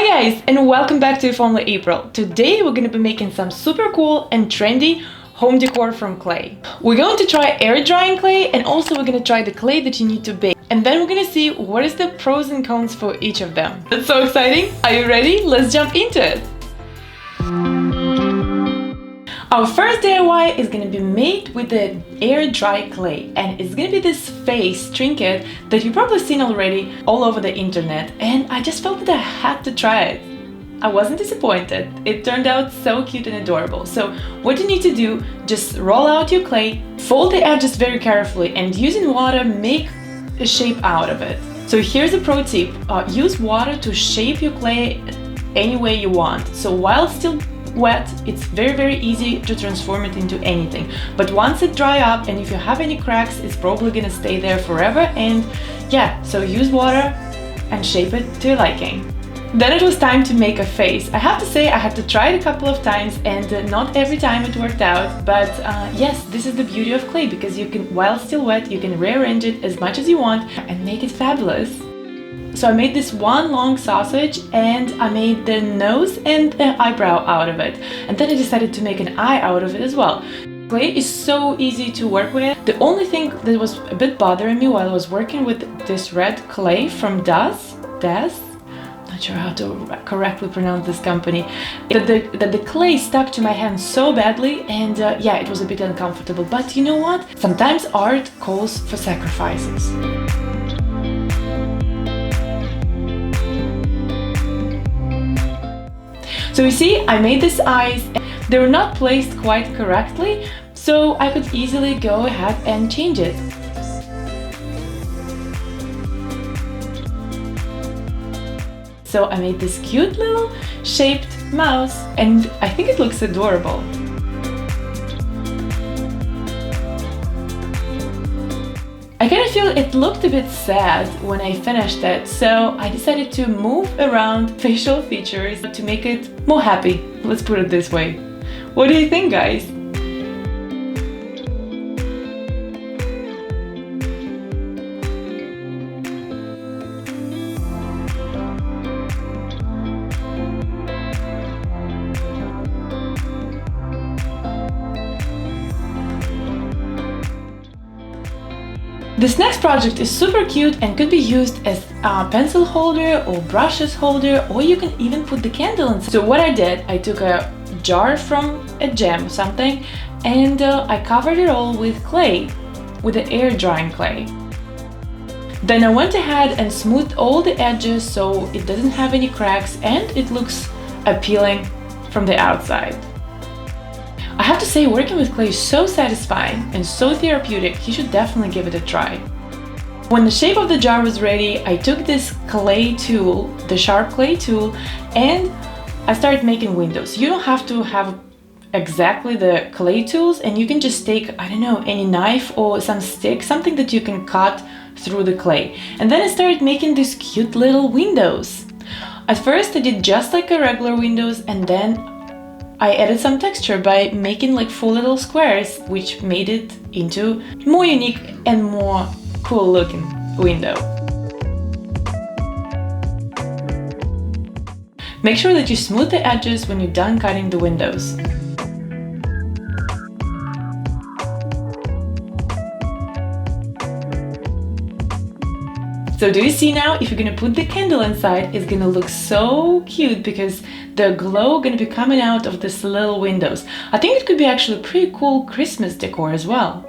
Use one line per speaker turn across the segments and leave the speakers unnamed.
guys, and welcome back to If Only April. Today we're gonna be making some super cool and trendy home decor from clay. We're going to try air drying clay, and also we're gonna try the clay that you need to bake. And then we're gonna see what is the pros and cons for each of them. That's so exciting! Are you ready? Let's jump into it! Our first DIY is gonna be made with the air dry clay, and it's gonna be this face trinket that you've probably seen already all over the internet, and I just felt that I had to try it. I wasn't disappointed. It turned out so cute and adorable. So what you need to do, just roll out your clay, fold the edges very carefully, and using water make a shape out of it. So here's a pro tip. Use water to shape your clay any way you want. So while it's still wet, it's very easy to transform it into anything. But once it dry up, and if you have any cracks, it's probably gonna stay there forever. And yeah, so use water and shape it to your liking. Then it was time to make a face. I have to say I had to try it a couple of times, and not every time it worked out, but yes, this is the beauty of clay, because you can, while still wet, you can rearrange it as much as you want and make it fabulous. So I made this one long sausage, and I made the nose and the eyebrow out of it. And then I decided to make an eye out of it as well. Clay is so easy to work with. The only thing that was a bit bothering me while I was working with this red clay from Das, not sure how to correctly pronounce this company, that the clay stuck to my hand so badly, and yeah, it was a bit uncomfortable. But you know what? Sometimes art calls for sacrifices. So you see, I made these eyes. They were not placed quite correctly, so I could easily go ahead and change it. So I made this cute little shaped mouse, and I think it looks adorable. I kind of feel it looked a bit sad when I finished it, so I decided to move around facial features to make it more happy. Let's put it this way. What do you think, guys? This next project is super cute and could be used as a pencil holder or brushes holder, or you can even put the candle inside. So what I did, I took a jar from a jam or something, and I covered it all with clay, with the air drying clay. Then I went ahead and smoothed all the edges so it doesn't have any cracks and it looks appealing from the outside. I have to say, working with clay is so satisfying and so therapeutic. You should definitely give it a try. When the shape of the jar was ready, I took this clay tool, the sharp clay tool, and I started making windows. You don't have to have exactly the clay tools, and you can just take, I don't know, any knife or some stick, something that you can cut through the clay. And then I started making these cute little windows. At first I did just like a regular windows, and then I added some texture by making like 4 little squares, which made it into more unique and more cool looking window. Make sure that you smooth the edges when you're done cutting the windows. So do you see now? If you're gonna put the candle inside, it's gonna look so cute because the glow gonna be coming out of these little windows. I think it could be actually pretty cool Christmas decor as well.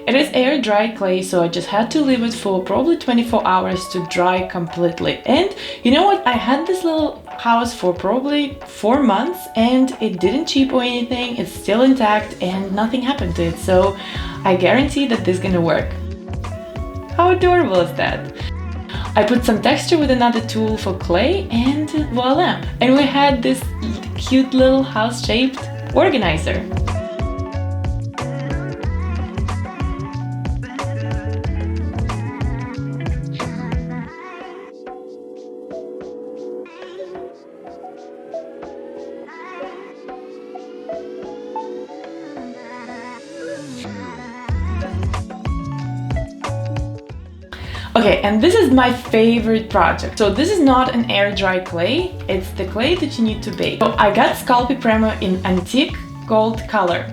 It is air dry clay, so I just had to leave it for probably 24 hours to dry completely. And you know what? I had this little house for probably 4 months, and it didn't chip or anything. It's still intact and nothing happened to it. So I guarantee that this is gonna work. How adorable is that? I put some texture with another tool for clay, and voila! And we had this cute little house-shaped organizer. Okay, and this is my favorite project. So this is not an air dry clay, it's the clay that you need to bake. So I got Sculpey Premo in antique gold color.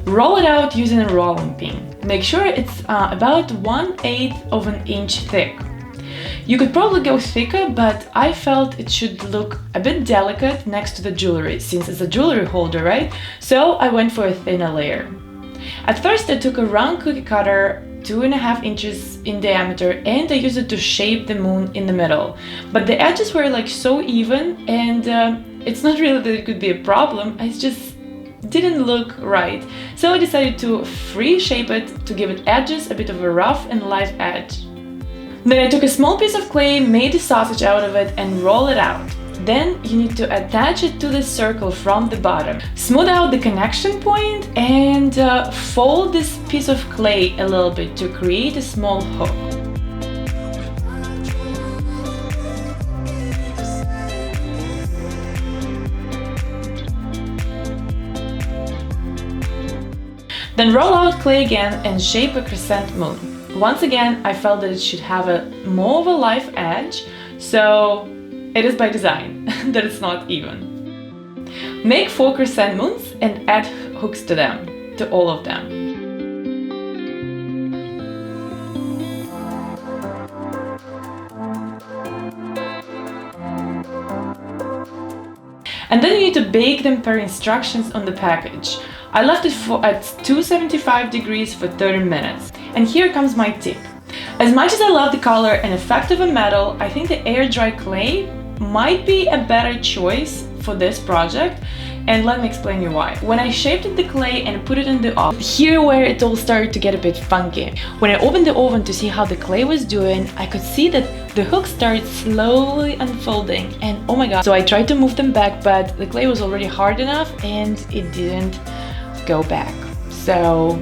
Roll it out using a rolling pin. Make sure it's about 1/8 of an inch thick. You could probably go thicker, but I felt it should look a bit delicate next to the jewelry, since it's a jewelry holder, right? So I went for a thinner layer. At first I took a round cookie cutter, 2.5 inches in diameter, and I used it to shape the moon in the middle. But the edges were like so even, and it's not really that it could be a problem, it just didn't look right. So I decided to free shape it to give it edges, a bit of a rough and light edge. Then I took a small piece of clay, made a sausage out of it, and roll it out. Then you need to attach it to the circle from the bottom. Smooth out the connection point and fold this piece of clay a little bit to create a small hook. Then roll out clay again and shape a crescent moon. Once again, I felt that it should have a more of a live edge, so it is by design that it's not even. Make 4 crescent moons and add hooks to them, to all of them. And then you need to bake them per instructions on the package. I left it at 275 degrees for 30 minutes. And here comes my tip. As much as I love the color and effect of a metal, I think the air dry clay might be a better choice for this project, and let me explain you why. When I shaped the clay and put it in the oven, here where it all started to get a bit funky. When I opened the oven to see how the clay was doing, I could see that the hooks started slowly unfolding, and oh my god. So I tried to move them back, but the clay was already hard enough and it didn't go back. So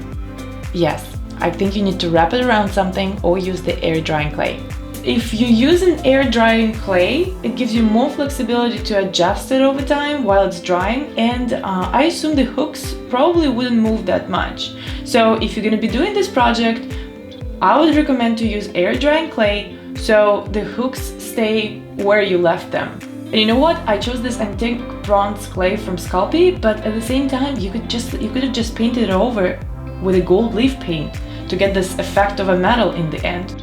yes, I think you need to wrap it around something or use the air drying clay. If you use an air drying clay, it gives you more flexibility to adjust it over time while it's drying, and I assume the hooks probably wouldn't move that much. So if you're going to be doing this project, I would recommend to use air drying clay so the hooks stay where you left them. And you know what? I chose this antique bronze clay from Sculpey, but at the same time you could have just painted it over with a gold leaf paint to get this effect of a metal in the end.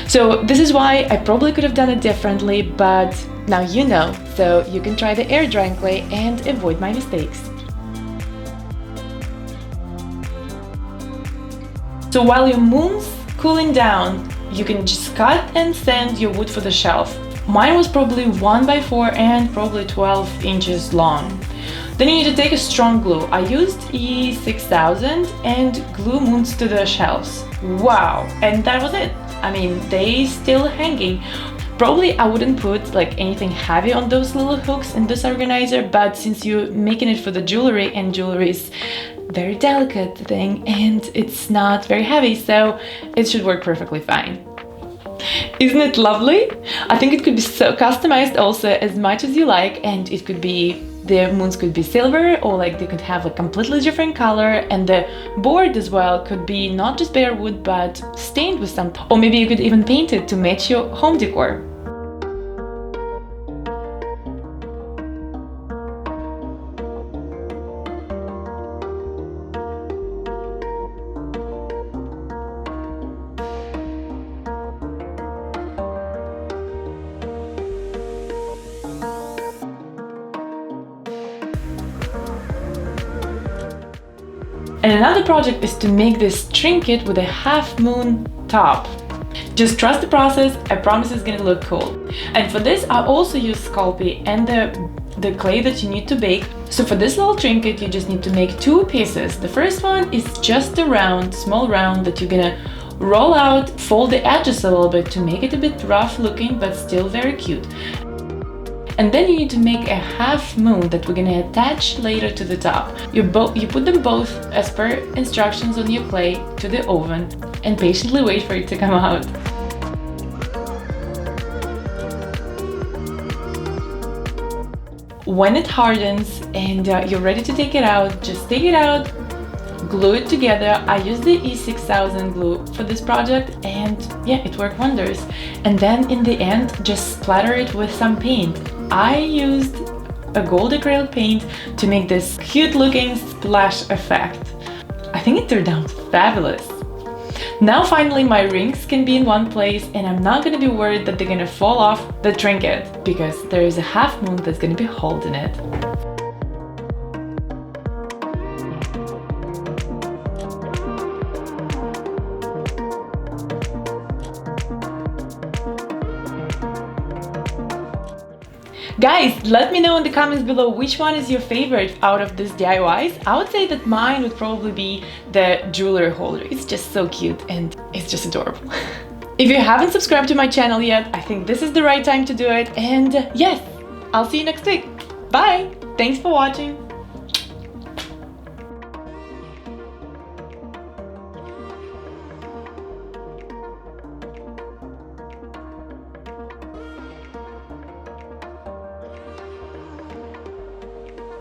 So this is why I probably could have done it differently, but now you know, so you can try the air drying clay and avoid my mistakes. So while your moon's cooling down, you can just cut and sand your wood for the shelf. Mine was probably 1x4 and probably 12 inches long. Then you need to take a strong glue. I used E6000 and glue moons to the shelves. Wow, and that was it. I mean, they still hanging. Probably I wouldn't put like anything heavy on those little hooks in this organizer, but since you're making it for the jewelry, and jewelry is very delicate thing and it's not very heavy, so it should work perfectly fine. Isn't it lovely? I think it could be so customized also as much as you like, and it could be, the moons could be silver, or like they could have a completely different color, and the board as well could be not just bare wood but stained with something, or maybe you could even paint it to match your home decor. And another project is to make this trinket with a half moon top. Just trust the process, I promise it's gonna look cool. And for this I also use Sculpey and the clay that you need to bake. So for this little trinket you just need to make 2 pieces. The first one is just a round, small round that you're gonna roll out, fold the edges a little bit to make it a bit rough looking but still very cute. And then you need to make a half moon that we're gonna attach later to the top. You put them both as per instructions on your clay to the oven and patiently wait for it to come out. When it hardens and you're ready to take it out, just take it out, glue it together. I used the E6000 glue for this project and yeah, it worked wonders. And then in the end, just splatter it with some paint. I used a gold acrylic paint to make this cute looking splash effect. I think it turned out fabulous. Now finally my rings can be in one place and I'm not gonna be worried that they're gonna fall off the trinket because there is a half moon that's gonna be holding it. Guys, let me know in the comments below which one is your favorite out of these DIYs. I would say that mine would probably be the jewelry holder. It's just so cute and it's just adorable. If you haven't subscribed to my channel yet, I think this is the right time to do it. And yes, I'll see you next week. Bye! Thanks for watching!